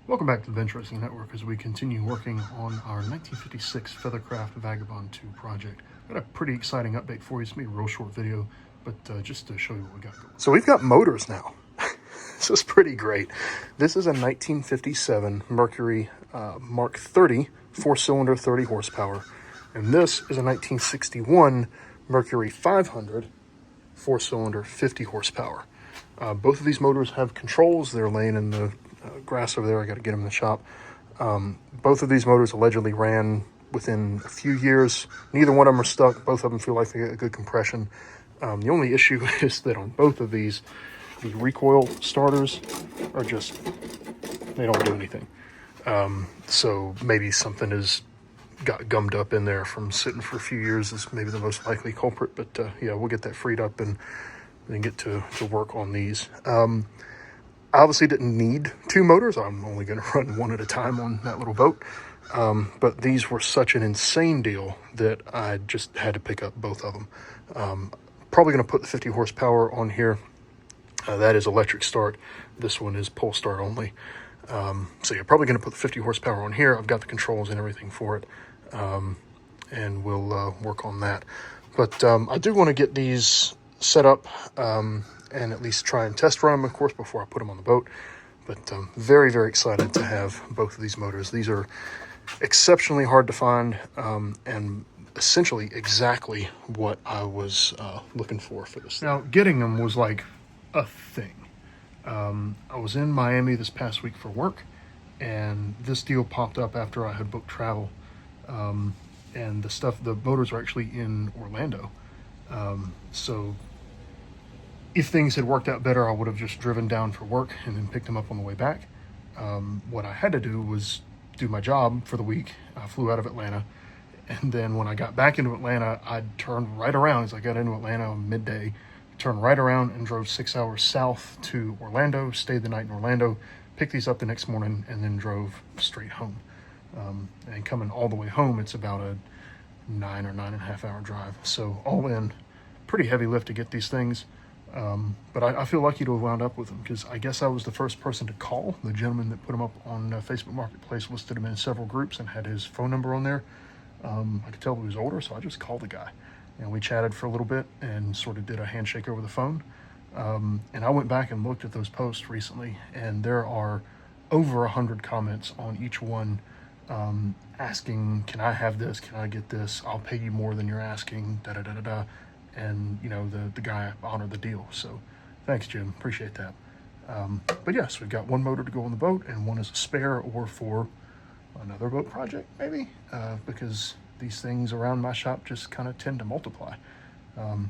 Welcome back to the Bench Racing Network as we continue working on our 1956 Feathercraft Vagabond 2 project. Got a pretty exciting update for you. It's going to be a real short video, but just to show you what we got going. So we've got motors now. This is pretty great. This is a 1957 Mercury Mark 30 4-cylinder 30 horsepower, and this is a 1961 Mercury 500 4-cylinder 50 horsepower. Both of these motors have controls. They're laying in the grass over there. I got to get them in the shop. Both of these motors allegedly ran within a few years. Neither one of them are stuck. Both of them feel like they get a good compression. The only issue is that on both of these, the recoil starters are just, they don't do anything. So maybe something has got gummed up in there from sitting for a few years is maybe the most likely culprit. But yeah, we'll get that freed up and then get to work on these. I obviously didn't need two motors. I'm only going to run one at a time on that little boat. But these were such an insane deal that I just had to pick up both of them. Probably going to put the 50 horsepower on here. That is electric start. This one is pull start only. So yeah, probably going to put the 50 horsepower on here. I've got the controls and everything for it. And we'll work on that. But I do want to get these set up and at least try and test run them, of course, before I put them on the boat. But very, very excited to have both of these motors. These are exceptionally hard to find and essentially exactly what I was looking for this. Now, getting them was like a thing. I was in Miami this past week for work, and this deal popped up after I had booked travel. And the motors are actually in Orlando. So if things had worked out better, I would have just driven down for work and then picked them up on the way back. What I had to do was do my job for the week. I flew out of Atlanta, and then when I got back into Atlanta, I turned right around. As I got into Atlanta midday, turned right around and drove 6 hours south to Orlando, stayed the night in Orlando, picked these up the next morning, and then drove straight home. And coming all the way home, it's about a 9 or 9.5 hour drive. So all in, pretty heavy lift to get these things. But I feel lucky to have wound up with them, because I guess I was the first person to call. The gentleman that put them up on Facebook Marketplace listed him in several groups and had his phone number on there. I could tell he was older, so I just called the guy. And we chatted for a little bit and sort of did a handshake over the phone. And I went back and looked at those posts recently, and there are over 100 comments on each one asking, can I have this? Can I get this? I'll pay you more than you're asking, da-da-da-da-da. And, you know, the guy honored the deal. So thanks, Jim. Appreciate that. But yes, we've got one motor to go on the boat and one as a spare or for another boat project, maybe, because these things around my shop just kind of tend to multiply.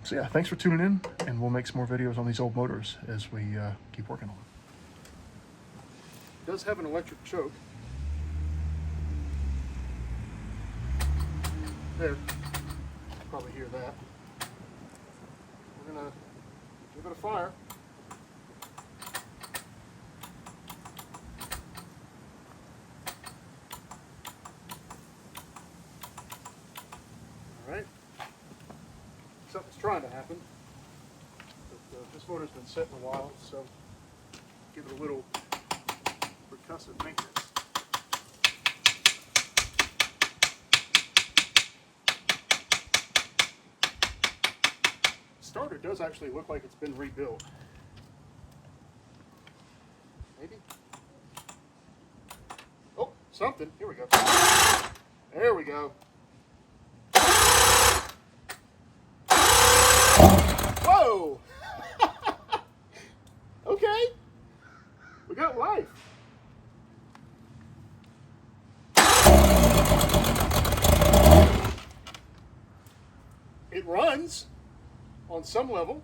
So yeah, thanks for tuning in, and we'll make some more videos on these old motors as we keep working on them. It does have an electric choke. There, you'll probably hear that. We're gonna give it a fire. All right, something's trying to happen, but this motor's been set in a while, so give it a little percussive maintenance. Starter does actually look like it's been rebuilt. Maybe? Oh, something. Here we go. There we go. Whoa! Okay. We got life. It runs on some level.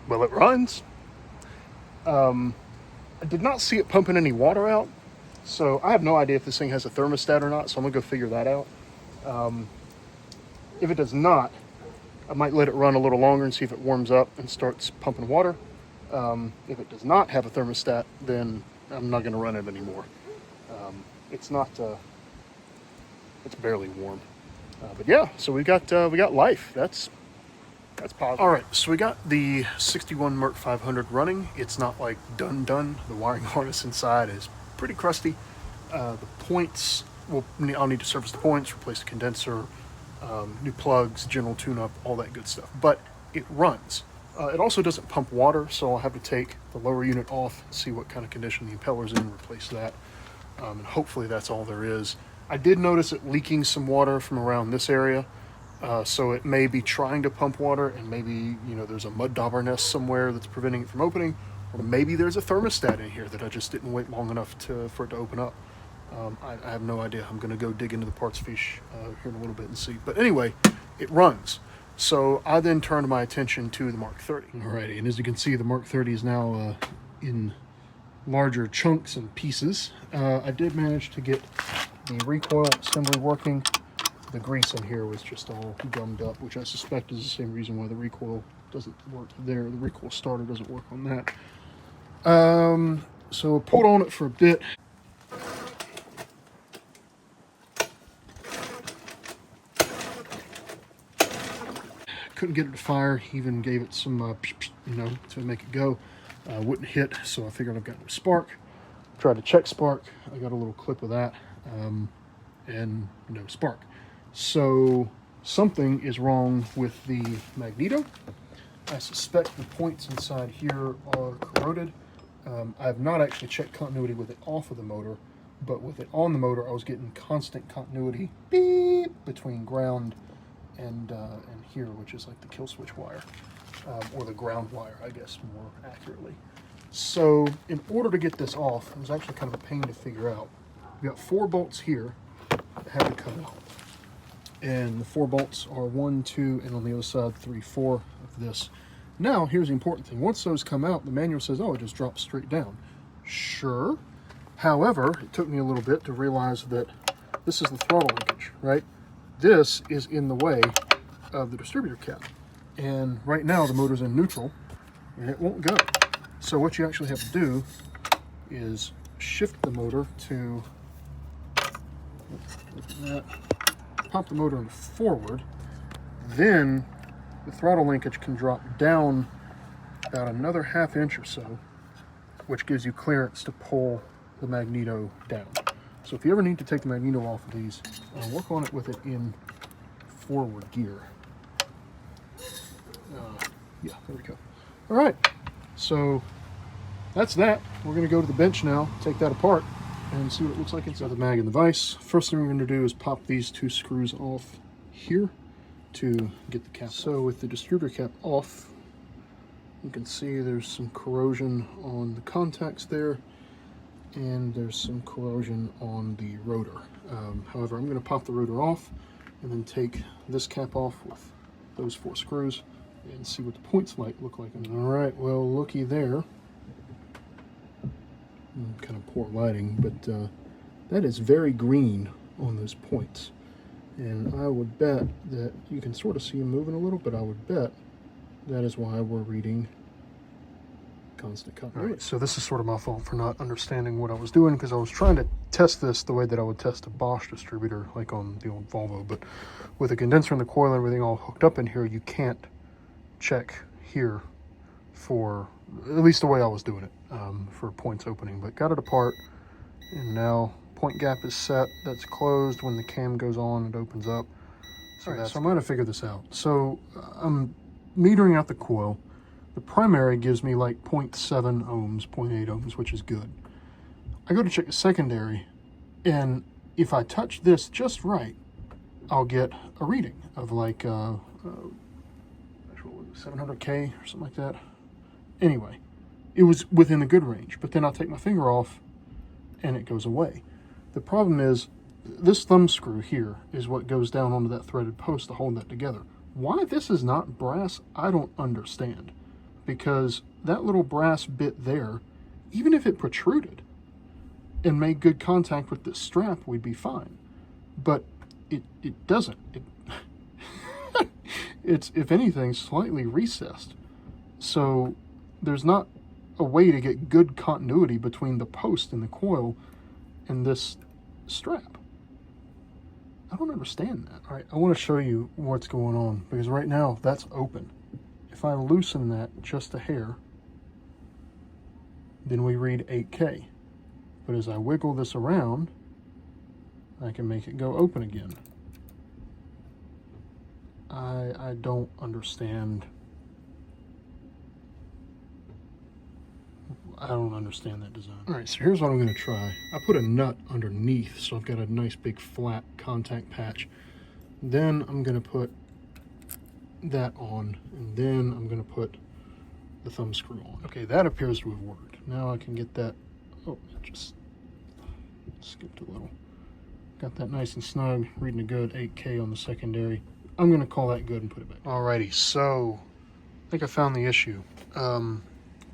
Well, it runs. I did not see it pumping any water out, so I have no idea if this thing has a thermostat or not, so I'm gonna go figure that out. If it does not, I might let it run a little longer and see if it warms up and starts pumping water. If it does not have a thermostat, then I'm not gonna run it anymore. It's not, it's barely warm. But yeah, so we got life. That's positive. All right, so we got the 61 Merc 500 running. It's not like done. The wiring harness inside is pretty crusty. The points, I'll need to service the points, replace the condenser, new plugs, general tune-up, all that good stuff. But it runs. It also doesn't pump water, so I'll have to take the lower unit off, see what kind of condition the impeller's in, replace that. And hopefully that's all there is. I did notice it leaking some water from around this area. So it may be trying to pump water, and maybe, there's a mud dauber nest somewhere that's preventing it from opening, or maybe there's a thermostat in here that I just didn't wait long enough for it to open up. I have no idea. I'm going to go dig into the parts fiche here in a little bit and see. But anyway, it runs. So I then turned my attention to the Mark 30. Alrighty, and as you can see, the Mark 30 is now in larger chunks and pieces. I did manage to get the recoil assembly working. The grease in here was just all gummed up, which I suspect is the same reason why the recoil doesn't work there. The recoil starter doesn't work on that. So I pulled on it for a bit. Couldn't get it to fire. Even gave it some, to make it go. Wouldn't hit, so I figured I've got no spark. Tried to check spark. I got a little clip of that, and no spark. So something is wrong with the magneto. I suspect the points inside here are corroded. I have not actually checked continuity with it off of the motor, but with it on the motor, I was getting constant continuity beep between ground and here, which is like the kill switch wire, or the ground wire, I guess, more accurately. So in order to get this off, it was actually kind of a pain to figure out. We've got 4 bolts here that have to come out. And the 4 bolts are 1, 2, and on the other side 3, 4 of this. Now here's the important thing. Once those come out, the manual says, oh, it just drops straight down. Sure. However, it took me a little bit to realize that this is the throttle linkage, right? This is in the way of the distributor cap. And right now the motor's in neutral and it won't go. So what you actually have to do is shift the motor to, look at that, pop the motor forward, then the throttle linkage can drop down about another ½ inch or so, which gives you clearance to pull the magneto down. So if you ever need to take the magneto off of these, work on it with it in forward gear. Yeah, there we go. All right, so that's that. We're gonna go to the bench now, take that apart, and see what it looks like inside the mag and the vise. First thing we're going to do is pop these 2 screws off here to get the cap. So with the distributor cap off, you can see there's some corrosion on the contacts there, and there's some corrosion on the rotor. However, I'm going to pop the rotor off and then take this cap off with those 4 screws and see what the points look like. All right, well, looky there. Kind of poor lighting, but that is very green on those points. And I would bet that you can sort of see them moving a little, but I would bet that is why we're reading constant continuity. Right, so this is sort of my fault for not understanding what I was doing, because I was trying to test this the way that I would test a Bosch distributor, like on the old Volvo. But with the condenser and the coil and everything all hooked up in here, you can't check here for, at least the way I was doing it, for points opening. But got it apart, and now point gap is set. That's closed. When the cam goes on, it opens up. So, so I'm going to figure this out. So I'm metering out the coil. The primary gives me like 0.7 ohms, 0.8 ohms, which is good. I go to check the secondary, and if I touch this just right, I'll get a reading of like 700K or something like that. Anyway, it was within the good range, but then I'll take my finger off and it goes away. The problem is this thumb screw here is what goes down onto that threaded post to hold that together. Why this is not brass, I don't understand. Because that little brass bit there, even if it protruded and made good contact with this strap, we'd be fine. But it doesn't. It's, if anything, slightly recessed. So there's not a way to get good continuity between the post and the coil and this strap. I don't understand that. All right, I want to show you what's going on, because right now that's open. If I loosen that just a hair, then we read 8K. But as I wiggle this around, I can make it go open again. I don't understand. I don't understand that design. All right, so here's what I'm going to try. I put a nut underneath, so I've got a nice big flat contact patch. Then I'm going to put that on, and then I'm going to put the thumb screw on. Okay, that appears to have worked. Now I can get that. Oh, just skipped a little. Got that nice and snug, reading a good 8K on the secondary. I'm going to call that good and put it back. Alrighty, so I think I found the issue.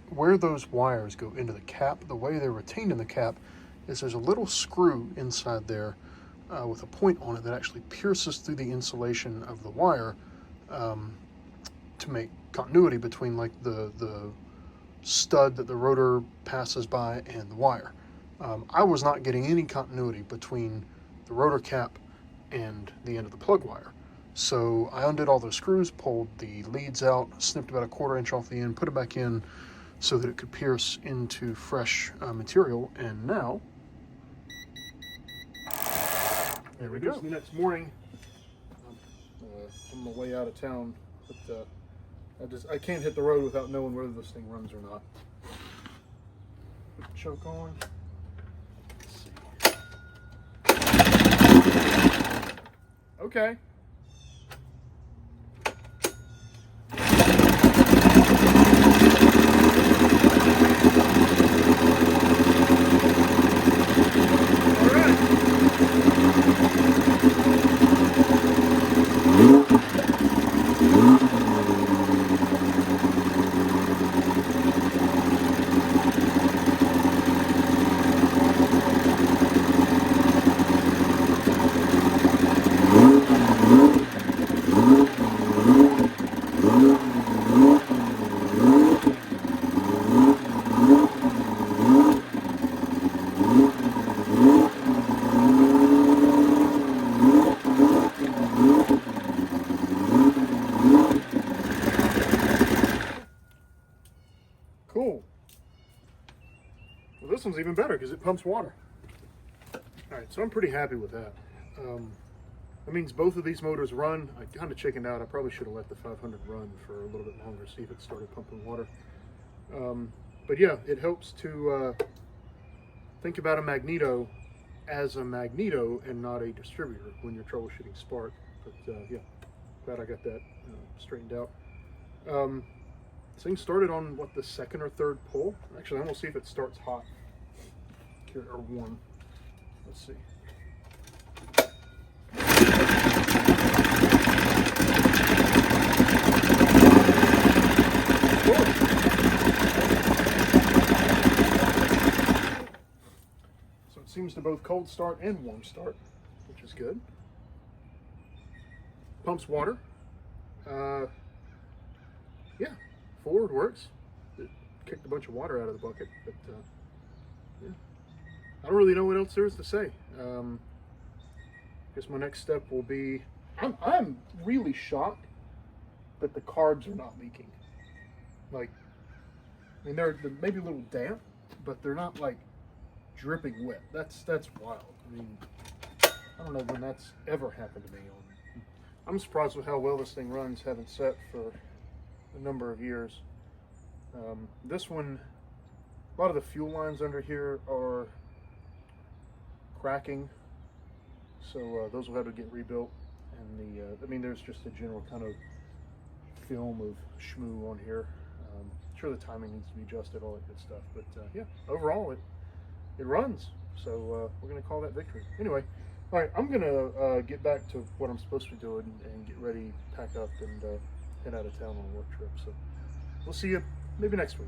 Where those wires go into the cap, the way they're retained in the cap is there's a little screw inside there with a point on it that actually pierces through the insulation of the wire to make continuity between like the stud that the rotor passes by and the wire. I was not getting any continuity between the rotor cap and the end of the plug wire. So I undid all those screws, pulled the leads out, snipped about a 1/4 inch off the end, put it back in so that it could pierce into fresh material, and now there we go. The next morning, on my way out of town, but I can't hit the road without knowing whether this thing runs or not. Put the choke on. Let's see. Okay. Cool. Well, this one's even better because it pumps water. All right, so I'm pretty happy with that. That means both of these motors run. I kind of chickened out. I probably should have let the 500 run for a little bit longer, see if it started pumping water. But yeah, it helps to think about a magneto as a magneto and not a distributor when you're troubleshooting spark. But yeah, glad I got that straightened out. This thing started on, what, the second or third pull? Actually, I'm gonna see if it starts hot or warm. Let's see. So it seems to both cold start and warm start, which is good. Pumps water. Yeah. Forward works. It kicked a bunch of water out of the bucket, but yeah. I don't really know what else there is to say. Guess my next step will be, I'm really shocked that the carbs are not leaking. Like, I mean, they're maybe a little damp, but they're not like dripping wet. That's wild. I mean, I don't know when that's ever happened to me. I'm surprised with how well this thing runs, having set for a number of years. This one, a lot of the fuel lines under here are cracking, so those will have to get rebuilt. and I mean, there's just a general kind of film of schmoo on here. Sure, the timing needs to be adjusted, all that good stuff, but yeah, overall it runs. So we're gonna call that victory. Anyway, all right, I'm gonna get back to what I'm supposed to be doing and get ready, pack up, and head out of town on a work trip. So we'll see you maybe next week.